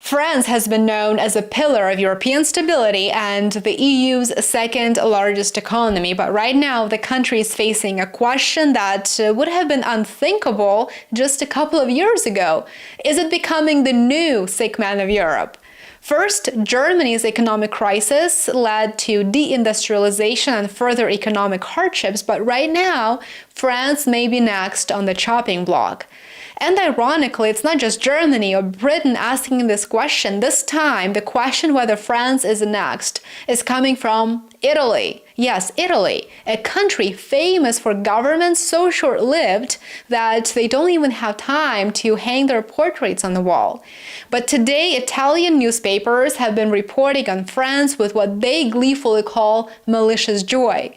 France has been known as a pillar of European stability and the EU's second largest economy, but right now the country is facing a question that would have been unthinkable just a couple of years ago. Is it becoming the new sick man of Europe? First, Germany's economic crisis led to deindustrialization and further economic hardships, but right now, France may be next on the chopping block. And ironically, it's not just Germany or Britain asking this question. This time, the question whether France is next is coming from Italy. Yes, Italy, a country famous for governments so short-lived that they don't even have time to hang their portraits on the wall. But today, Italian newspapers have been reporting on France with what they gleefully call malicious joy.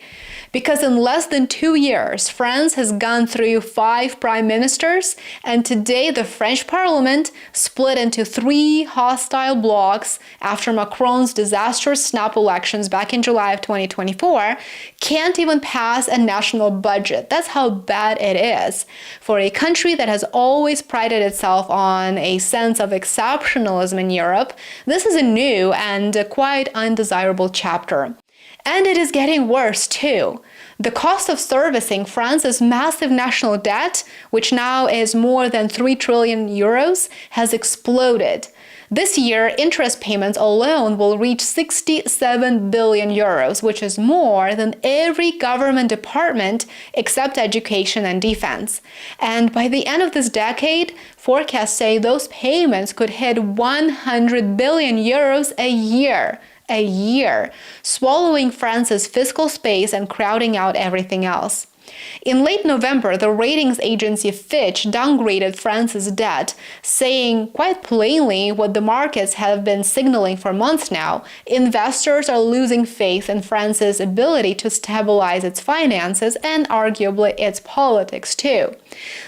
Because in less than 2 years, France has gone through 5 prime ministers, and today the French parliament, split into 3 hostile blocs after Macron's disastrous snap elections back in July of 2024, can't even pass a national budget. That's how bad it is. For a country that has always prided itself on a sense of exceptionalism in Europe, this is a new and quite undesirable chapter. And it is getting worse too. The cost of servicing France's massive national debt, which now is more than 3 trillion euros, has exploded. This year, interest payments alone will reach 67 billion euros, which is more than every government department except education and defense. And by the end of this decade, forecasts say those payments could hit 100 billion euros a year, swallowing France's fiscal space and crowding out everything else. In late November, the ratings agency Fitch downgraded France's debt, saying quite plainly what the markets have been signaling for months now: investors are losing faith in France's ability to stabilize its finances and arguably its politics too.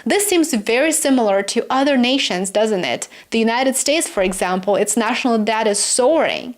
This seems very similar to other nations, doesn't it? The United States, for example, its national debt is soaring.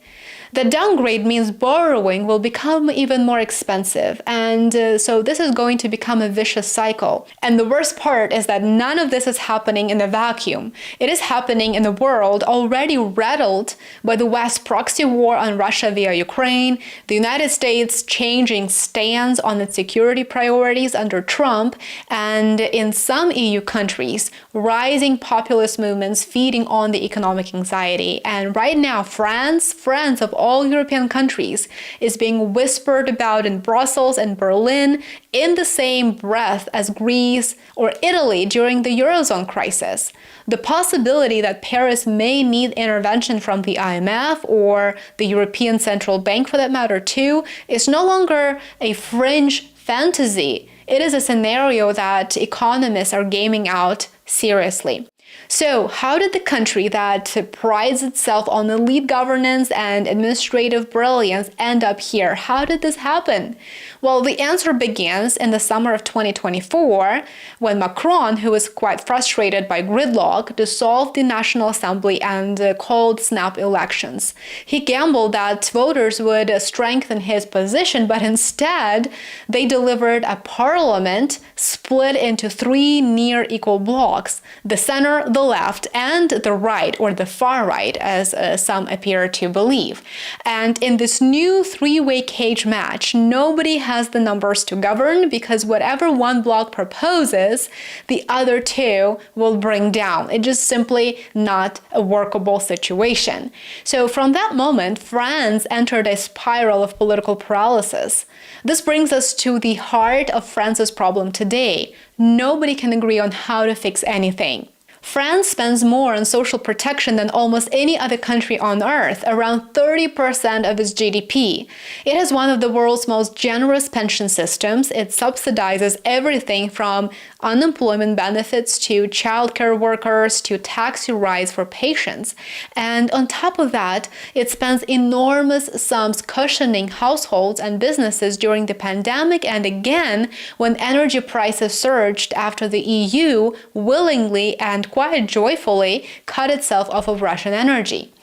The downgrade means borrowing will become even more expensive, and so this is going to become a vicious cycle. And the worst part is that none of this is happening in a vacuum. It is happening in a world already rattled by the West's proxy war on Russia via Ukraine, the United States changing stance on its security priorities under Trump, and in some EU countries, rising populist movements feeding on the economic anxiety. And right now, France of all European countries, is being whispered about in Brussels and Berlin in the same breath as Greece or Italy during the Eurozone crisis. The possibility that Paris may need intervention from the IMF or the European Central Bank, for that matter too, is no longer a fringe fantasy. It is a scenario that economists are gaming out seriously. So, how did the country that prides itself on elite governance and administrative brilliance end up here? How did this happen? Well, the answer begins in the summer of 2024, when Macron, who was quite frustrated by gridlock, dissolved the National Assembly and called snap elections. He gambled that voters would strengthen his position, but instead, they delivered a parliament split into 3 near equal blocs: the center, the left, and the right, or the far right, as some appear to believe. And in this new 3-way cage match, nobody has the numbers to govern, because whatever one bloc proposes, the other 2 will bring down. It's just simply not a workable situation. So from that moment, France entered a spiral of political paralysis. This brings us to the heart of France's problem today. Nobody can agree on how to fix anything. France spends more on social protection than almost any other country on earth, around 30% of its GDP. It has one of the world's most generous pension systems. It subsidizes everything from unemployment benefits to childcare workers to taxi rides for patients. And on top of that, it spends enormous sums cushioning households and businesses during the pandemic and again when energy prices surged after the EU willingly and quite joyfully cut itself off of Russian energy.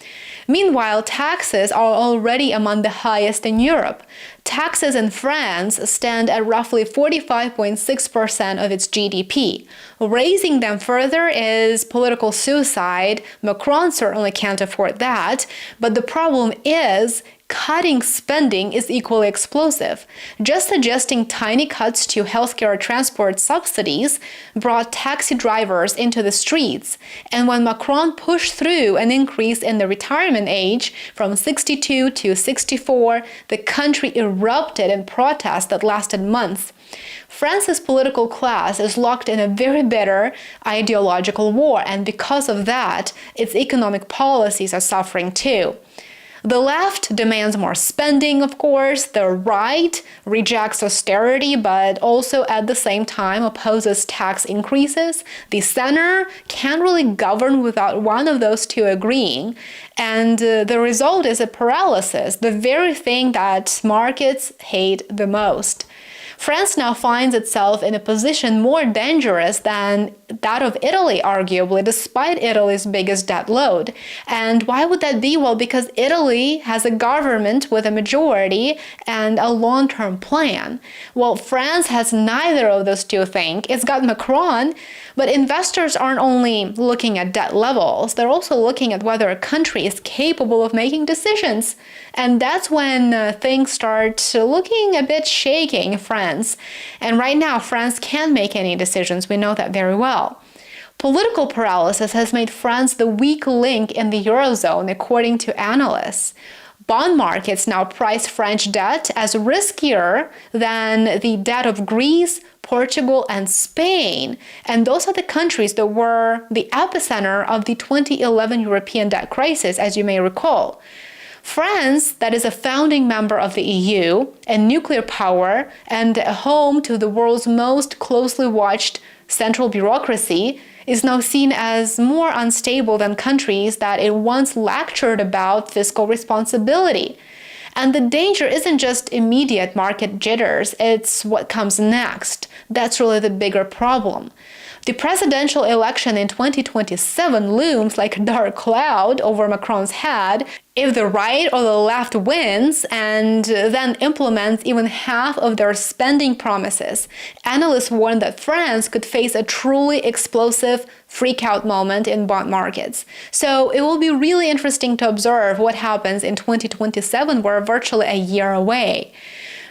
Meanwhile, taxes are already among the highest in Europe. Taxes in France stand at roughly 45.6% of its GDP. Raising them further is political suicide. Macron certainly can't afford that. But the problem is, cutting spending is equally explosive. Just suggesting tiny cuts to healthcare transport subsidies brought taxi drivers into the streets. And when Macron pushed through an increase in the retirement age from 62 to 64, the country erupted in protests that lasted months. France's political class is locked in a very bitter ideological war, and because of that, its economic policies are suffering too. The left demands more spending, of course. The right rejects austerity, but also at the same time opposes tax increases. The center can't really govern without one of those two agreeing. And the result is a paralysis, the very thing that markets hate the most. France now finds itself in a position more dangerous than that of Italy, arguably, despite Italy's biggest debt load. And why would that be? Well, because Italy has a government with a majority and a long-term plan. Well, France has neither of those two things. It's got Macron, but investors aren't only looking at debt levels, they're also looking at whether a country is capable of making decisions. And that's when things start looking a bit shaky in France. And right now, France can't make any decisions. We know that very well. Political paralysis has made France the weak link in the Eurozone, according to analysts. Bond markets now price French debt as riskier than the debt of Greece, Portugal, and Spain. And those are the countries that were the epicenter of the 2011 European debt crisis, as you may recall. France, that is a founding member of the EU, a nuclear power, and a home to the world's most closely watched central bureaucracy, is now seen as more unstable than countries that it once lectured about fiscal responsibility. And the danger isn't just immediate market jitters, it's what comes next. That's really the bigger problem. The presidential election in 2027 looms like a dark cloud over Macron's head if the right or the left wins and then implements even half of their spending promises. Analysts warn that France could face a truly explosive freak-out moment in bond markets. So it will be really interesting to observe what happens in 2027. We're virtually a year away.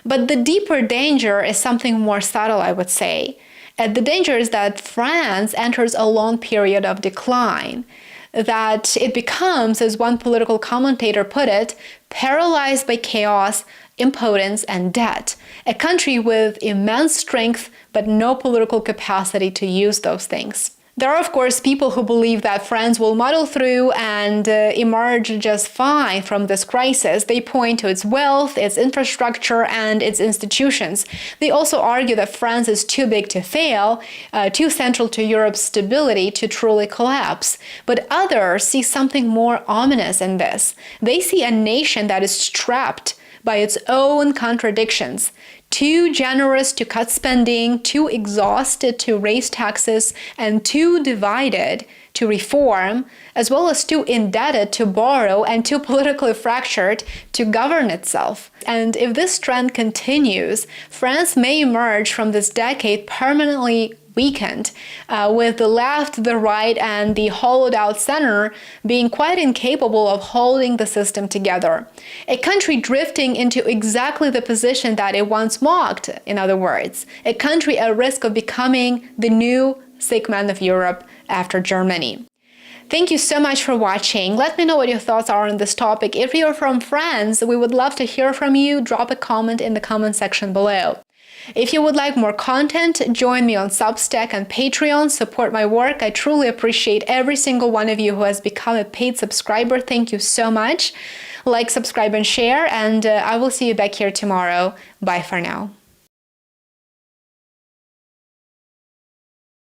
But the deeper danger is something more subtle, I would say. And the danger is that France enters a long period of decline, that it becomes, as one political commentator put it, paralyzed by chaos, impotence, and debt, a country with immense strength but no political capacity to use those things. There are, of course, people who believe that France will muddle through and emerge just fine from this crisis. They point to its wealth, its infrastructure, and its institutions. They also argue that France is too big to fail, too central to Europe's stability to truly collapse. But others see something more ominous in this. They see a nation that is trapped by its own contradictions, too generous to cut spending, too exhausted to raise taxes, and too divided to reform, as well as too indebted to borrow and too politically fractured to govern itself. And if this trend continues, France may emerge from this decade permanently weakened, with the left, the right, and the hollowed-out center being quite incapable of holding the system together. A country drifting into exactly the position that it once mocked, in other words. A country at risk of becoming the new sick man of Europe after Germany. Thank you so much for watching. Let me know what your thoughts are on this topic. If you're from France, we would love to hear from you. Drop a comment in the comment section below. If you would like more content, join me on Substack and Patreon, support my work. I truly appreciate every single one of you who has become a paid subscriber. Thank you so much. Like, subscribe, and share, and I will see you back here tomorrow. Bye for now.